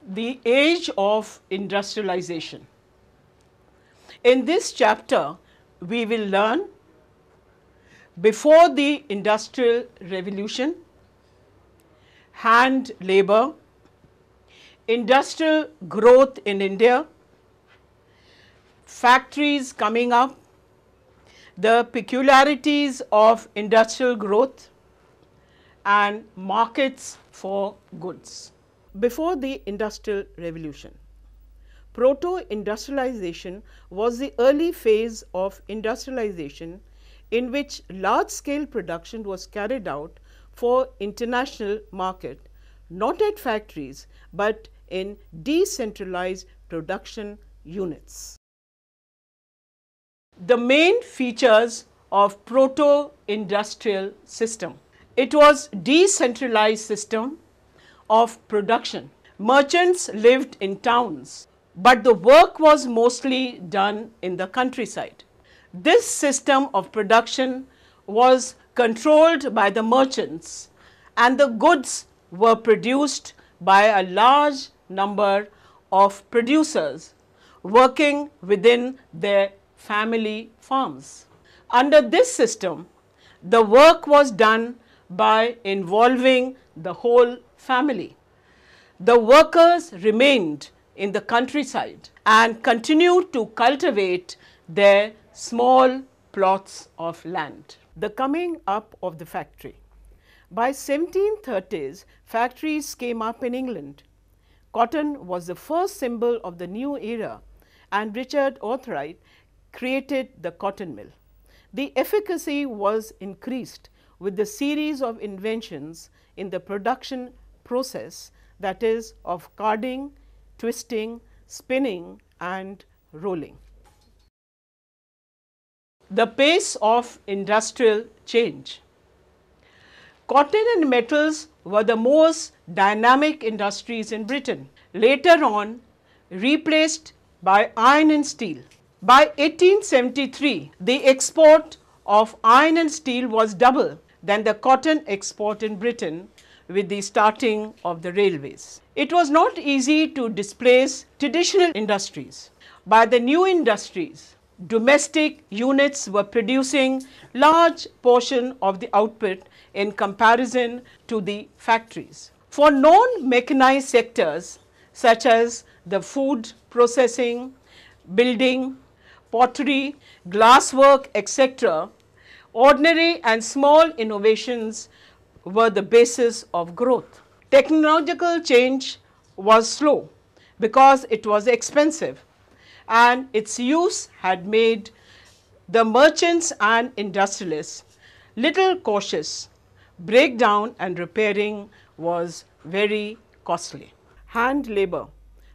The age of industrialization. In this chapter, we will learn before the Industrial Revolution, hand labor, industrial growth in India, factories coming up, the peculiarities of industrial growth, and markets for goods. Before the Industrial Revolution, Proto-Industrialization was the early phase of industrialization in which large-scale production was carried out for international market, not at factories, but in decentralized production units. The main features of Proto-Industrial System. It was decentralized system of production. Merchants lived in towns, but the work was mostly done in the countryside. This system of production was controlled by the merchants, and the goods were produced by a large number of producers working within their family farms. Under this system, the work was done by involving the whole family. The workers remained in the countryside and continued to cultivate their small plots of land. The coming up of the factory. By 1730s, factories came up in England. Cotton was the first symbol of the new era, and Richard Arkwright created the cotton mill. The efficacy was increased with the series of inventions in the production process, that is, of carding, twisting, spinning, and rolling. The pace of industrial change. Cotton and metals were the most dynamic industries in Britain, later on replaced by iron and steel. By 1873, the export of iron and steel was double than the cotton export in Britain with the starting of the railways. It was not easy to displace traditional industries. By the new industries, domestic units were producing large portion of the output in comparison to the factories. For non-mechanized sectors such as the food processing, building, pottery, glasswork, etc., ordinary and small innovations were the basis of growth. Technological change was slow because it was expensive, and its use had made the merchants and industrialists little cautious. Breakdown and repairing was very costly. Hand labor.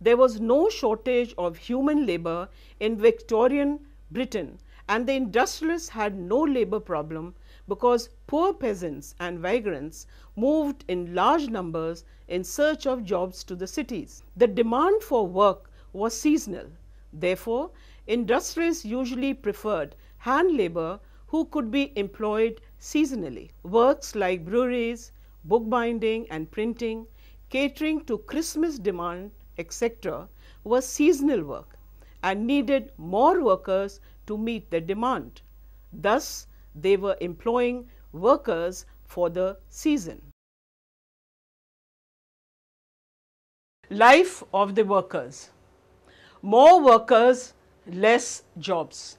There was no shortage of human labor in Victorian Britain, and the industrialists had no labor problem because poor peasants and vagrants moved in large numbers in search of jobs to the cities. The demand for work was seasonal. Therefore, industrialists usually preferred hand labor who could be employed seasonally. Works like breweries, bookbinding and printing, catering to Christmas demand, etc., were seasonal work and needed more workers to meet the demand. Thus, they were employing workers for the season. Life of the workers. More workers, less jobs.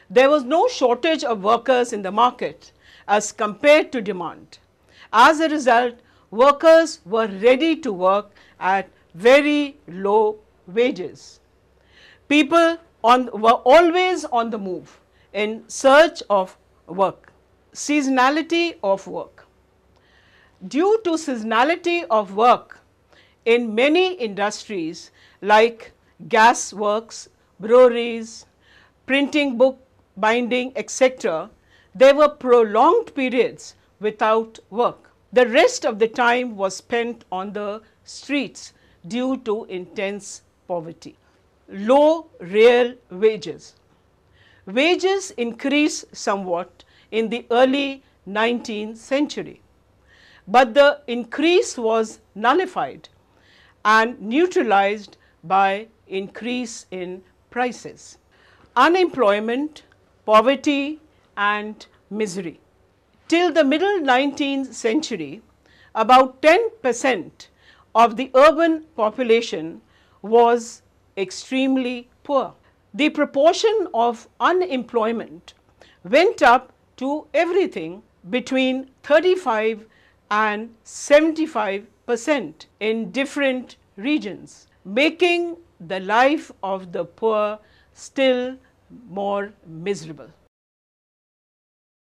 There was no shortage of workers in the market as compared to demand. As a result, workers were ready to work at very low wages. People were always on the move in search of work. Seasonality of work. Due to seasonality of work in many industries like gas works, breweries, printing, book binding, etc., there were prolonged periods without work. The rest of the time was spent on the streets due to intense poverty. Low real wages. Wages increased somewhat in the early 19th century, but the increase was nullified and neutralized by increase in prices. Unemployment, poverty and misery. Till the middle 19th century, about 10% of the urban population was extremely poor. The proportion of unemployment went up to everything between 35 and 75% in different regions, making the life of the poor still more miserable.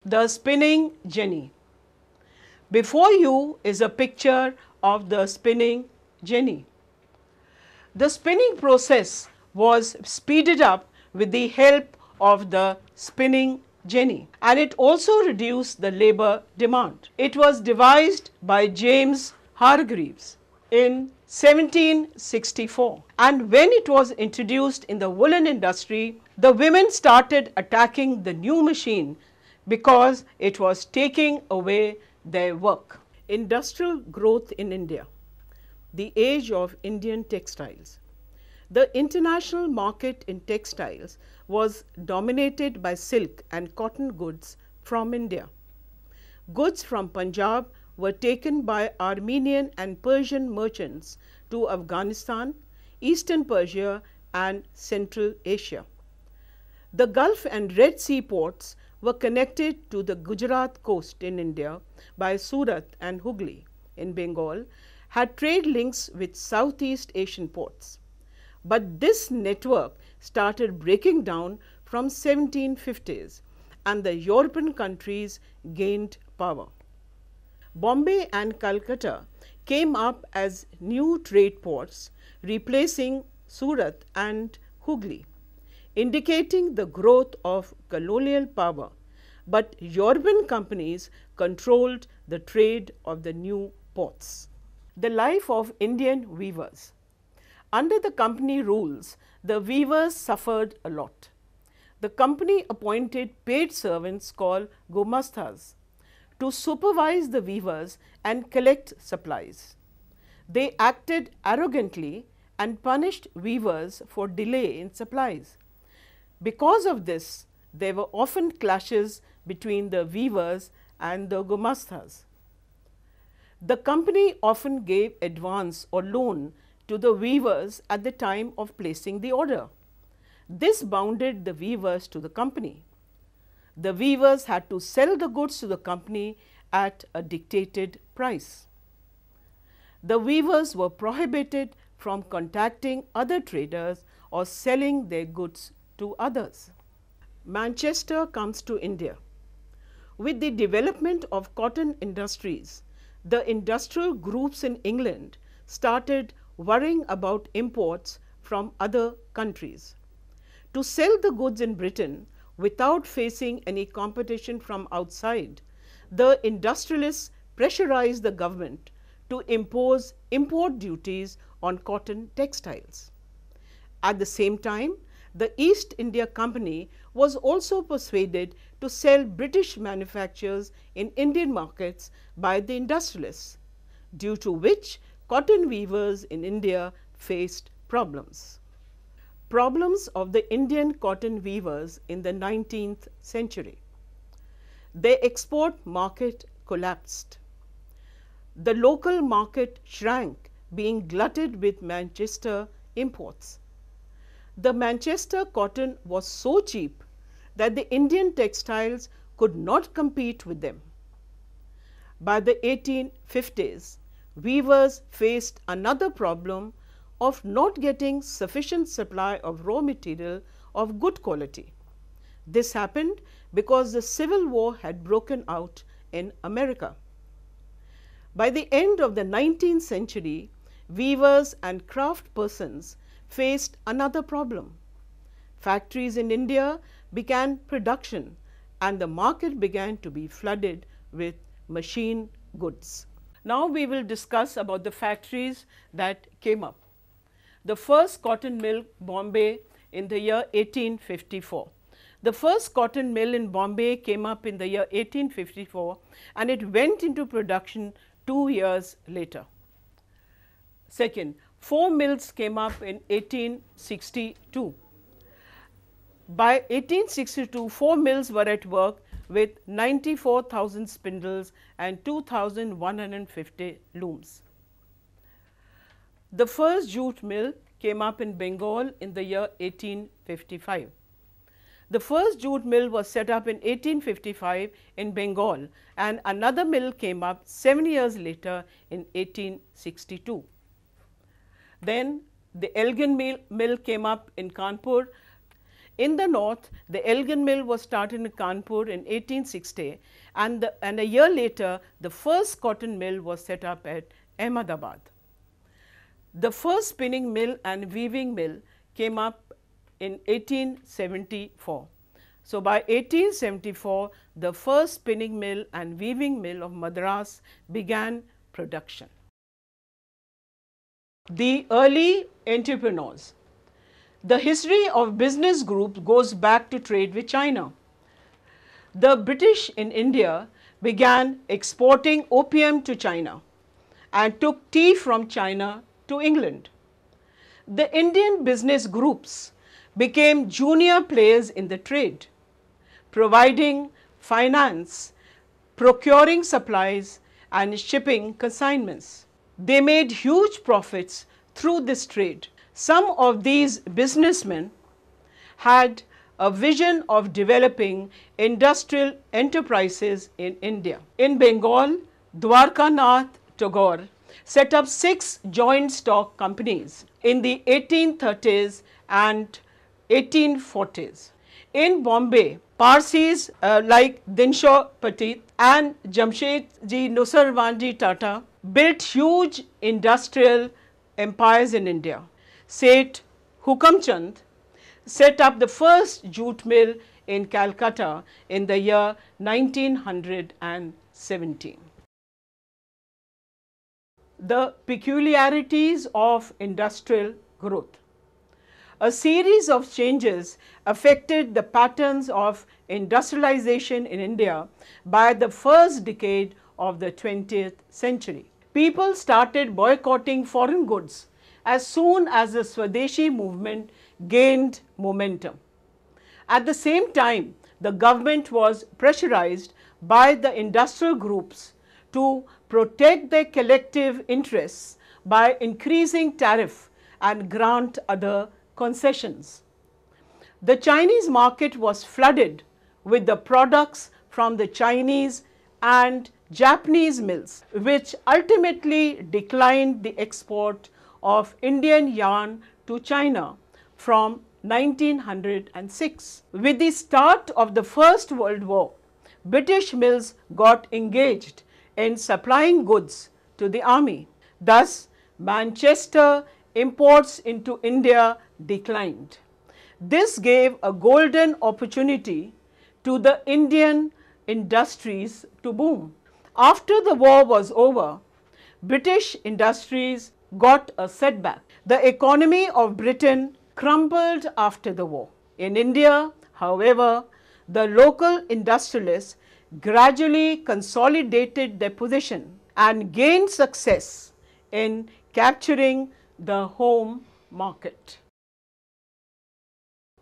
The spinning jenny. Before you is a picture of the spinning jenny. The spinning process was speeded up with the help of the spinning jenny, and it also reduced the labor demand. It was devised by James Hargreaves in 1764, and when it was introduced in the woolen industry, the women started attacking the new machine because it was taking away their work. Industrial growth in India. The age of Indian textiles. The international market in textiles was dominated by silk and cotton goods from India. Goods from Punjab were taken by Armenian and Persian merchants to Afghanistan, Eastern Persia and Central Asia. The Gulf and Red Sea ports were connected to the Gujarat coast in India by Surat and Hooghly in Bengal, had trade links with Southeast Asian ports. But this network started breaking down from 1750s and the European countries gained power. Bombay and Calcutta came up as new trade ports, replacing Surat and Hooghly, indicating the growth of colonial power, but European companies controlled the trade of the new ports. The life of Indian weavers. Under the company rules, the weavers suffered a lot. The company appointed paid servants called Gumastas to supervise the weavers and collect supplies. They acted arrogantly and punished weavers for delay in supplies. Because of this, there were often clashes between the weavers and the Gumastas. The company often gave advance or loan to the weavers at the time of placing the order. This bounded the weavers to the company. The weavers had to sell the goods to the company at a dictated price. The weavers were prohibited from contacting other traders or selling their goods to others. Manchester comes to India. With the development of cotton industries, the industrial groups in England started worrying about imports from other countries. To sell the goods in Britain without facing any competition from outside, the industrialists pressurized the government to impose import duties on cotton textiles. At the same time, the East India Company was also persuaded to sell British manufactures in Indian markets by the industrialists, due to which cotton weavers in India faced problems. Problems of the Indian cotton weavers in the 19th century. Their export market collapsed. The local market shrank, being glutted with Manchester imports. The Manchester cotton was so cheap that the Indian textiles could not compete with them. By the 1850s, weavers faced another problem of not getting sufficient supply of raw material of good quality. This happened because the Civil War had broken out in America. By the end of the 19th century, weavers and craft persons faced another problem. Factories in India began production and the market began to be flooded with machine goods. Now we will discuss about the factories that came up. The first cotton mill, Bombay, in the year 1854. The first cotton mill in Bombay came up in the year 1854 and it went into production 2 years later. Second, 4 mills came up in 1862. By 1862, 4 mills were at work with 94,000 spindles and 2,150 looms. The first jute mill came up in Bengal in the year 1855. The first jute mill was set up in 1855 in Bengal, and another mill came up 7 years later in 1862. Then the Elgin mill came up in Kanpur. In the north, the Elgin mill was started in Kanpur in 1860, and a year later, the first cotton mill was set up at Ahmedabad. The first spinning mill and weaving mill came up in 1874. So, by 1874, the first spinning mill and weaving mill of Madras began production. The early entrepreneurs. The history of business groups goes back to trade with China. The British in India began exporting opium to China and took tea from China to England. The Indian business groups became junior players in the trade, providing finance, procuring supplies, and shipping consignments. They made huge profits through this trade. Some of these businessmen had a vision of developing industrial enterprises in India. In Bengal, Dwarkanath Tagore set up 6 joint stock companies in the 1830s and 1840s. In Bombay, Parsis like Dinshaw Patit and Jamshedji Nusarwanji Tata built huge industrial empires in India. Seth Hukamchand set up the first jute mill in Calcutta in the year 1917. The peculiarities of industrial growth. A series of changes affected the patterns of industrialization in India by the first decade of the 20th century. People started boycotting foreign goods as soon as the Swadeshi movement gained momentum. At the same time, the government was pressurized by the industrial groups to protect their collective interests by increasing tariff and grant other concessions. The Chinese market was flooded with the products from the Chinese and Japanese mills, which ultimately declined the export of Indian yarn to China from 1906. With the start of the First World War, British mills got engaged in supplying goods to the army. Thus, Manchester imports into India declined. This gave a golden opportunity to the Indian industries to boom. After the war was over, British industries got a setback. The economy of Britain crumbled after the war. In India, however, the local industrialists gradually consolidated their position and gained success in capturing the home market.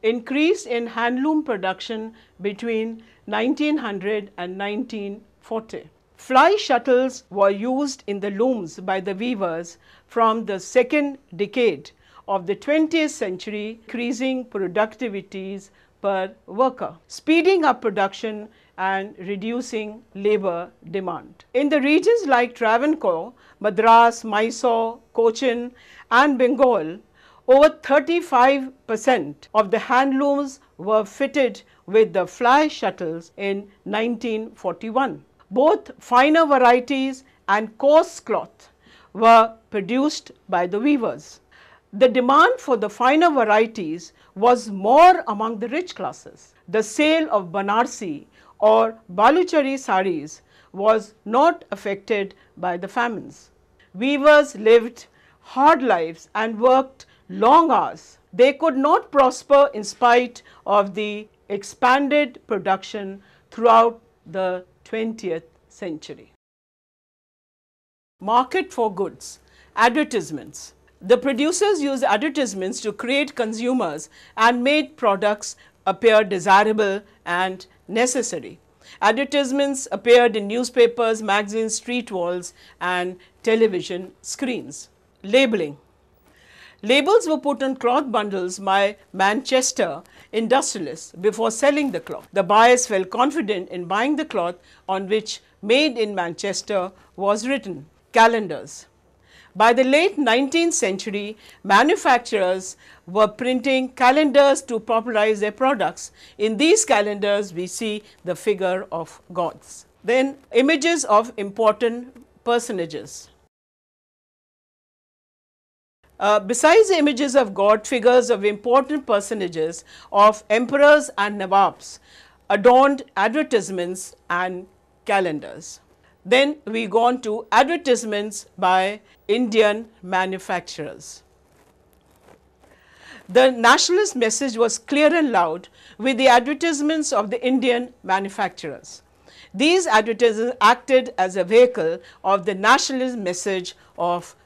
Increase in handloom production between 1900 and 1940. Fly shuttles were used in the looms by the weavers from the second decade of the 20th century, increasing productivities per worker, speeding up production and reducing labor demand. In the regions like Travancore, Madras, Mysore, Cochin and Bengal, over 35% of the handlooms were fitted with the fly shuttles in 1941. Both finer varieties and coarse cloth were produced by the weavers. The demand for the finer varieties was more among the rich classes. The sale of Banarsi or Baluchari saris was not affected by the famines. Weavers lived hard lives and worked long hours. They could not prosper in spite of the expanded production throughout the 20th century. Market for goods. Advertisements. The producers used advertisements to create consumers and made products appear desirable and necessary. Advertisements appeared in newspapers, magazines, street walls, and television screens. Labeling. Labels were put on cloth bundles by Manchester industrialists before selling the cloth. The buyers felt confident in buying the cloth on which "Made in Manchester" was written. Calendars. By the late 19th century, manufacturers were printing calendars to popularize their products. In these calendars, we see the figure of gods. Then, images of important personages. Besides the images of God, figures of important personages of emperors and nawabs adorned advertisements and calendars. Then we go on to advertisements by Indian manufacturers. The nationalist message was clear and loud with the advertisements of the Indian manufacturers. These advertisements acted as a vehicle of the nationalist message of